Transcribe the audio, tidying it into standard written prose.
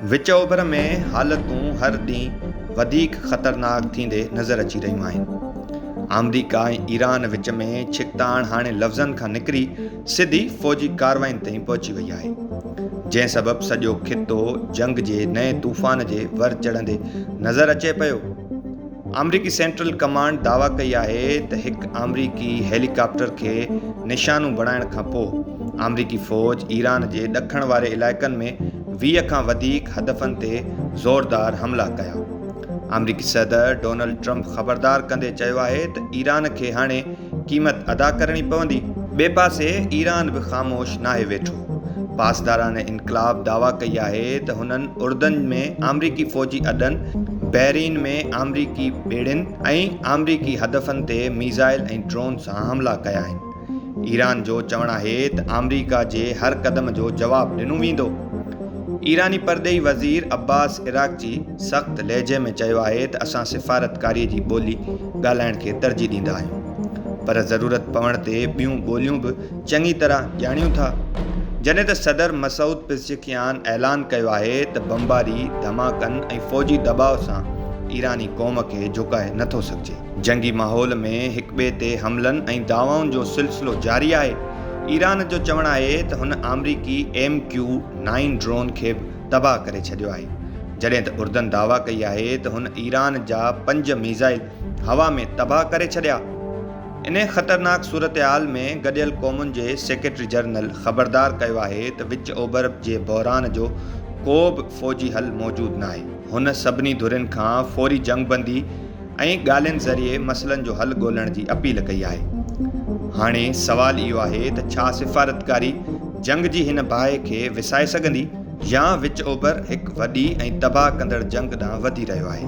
विच ओभर में हालतूं हर ॾींहुं वधीक ख़तरनाक थींदे नज़र अची रहियूं आहिनि। अमरीका ऐं ईरान विच में छिकताण हाणे लफ़्ज़नि खां निकिरी सिधी फ़ौजी कार्रवाइनि ताईं पहुची वई आहे, जंहिं सबबि सॼो ख़ितो जंग जे नए तूफ़ान जे वर चढ़ंदे नज़र अचे पियो। अमरीकी सेंट्रल कमांड दावा कई आहे त हिकु अमरीकी हेलीकॉप्टर खे निशानो बणाइण खां पोइ अमरीकी फ़ौज ईरान जे ॾखण वारे इलाइक़नि में 20 खां वधीक हदफ़नि ते ज़ोरदार हमला कया। अमरीकी सदर डोनाल्ड ट्रंप ख़बरदार कंदे चयो आहे त ईरान खे हाणे क़ीमत अदा करणी पवंदी। ॿिए पासे ईरान बि ख़ामोश नाहे वेठो। पासदारान इनक़लाब दावा कई आहे त हुननि उर्दन में अमरीकी फ़ौजी अॾनि, बहरीन में अमरीकी ॿेड़ियुनि ऐं अमरीकी हदफ़नि ते मीज़ाइल ऐं ड्रोन सां हमला कया आहिनि। ईरान जो चवणु आहे त अमरीका जे हर क़दम जो जवाबु ॾिनो वेंदो। ईरानी परदेही वज़ीर अब्बास इराक़ची सख़्त लहजे में चयो आहे त असां सिफ़ारतकारीअ जी ॿोली ॻाल्हाइण खे तरजीह ॾींदा आहियूं, पर ज़रूरत पवण ते ॿियूं ॿोलियूं बि चङी तरह ॼाणियूं था। जॾहिं त सदर मसूद पेज़ेशकियान ऐलान कयो आहे त बमबारी, धमाकनि ऐं फ़ौजी दॿाउ सां ईरानी क़ौम खे झुकाए नथो सघिजे। जंगी माहौल में हिक ॿिए ते हमलनि ऐं दावाउनि जो सिलसिलो जारी आहे। ईरान जो चवणु आहे त हुन अमरीकी MQ-9 ड्रोन खे बि तबाह करे छॾियो आहे, जॾहिं त उर्दन दावा कई आहे त हुन ईरान जा 5 मीज़ाइल हवा में तबाह करे छॾिया। इन ख़तरनाक सूरतहाल में गॾियल क़ौमुनि जे सेक्रेटरी जनरल ख़बरदार कयो आहे त विच ओभर जे बहिरान जो को बि फ़ौजी हल मौजूदु नाहे। हुन सभिनी धुरियुनि खां फ़ौरी जंगबंदी ऐं ॻाल्हियुनि ज़रिए मसइलनि जो हल ॻोल्हण जी अपील कई आहे। हाणे सुवालु इहो आहे त छा सिफ़ारतकारी जंग जी हिन बाहि खे विसाए सघंदी, या विच ओभर हिकु वॾी ऐं तबाह कंदड़ जंग ॾांहुं वधी रहियो आहे।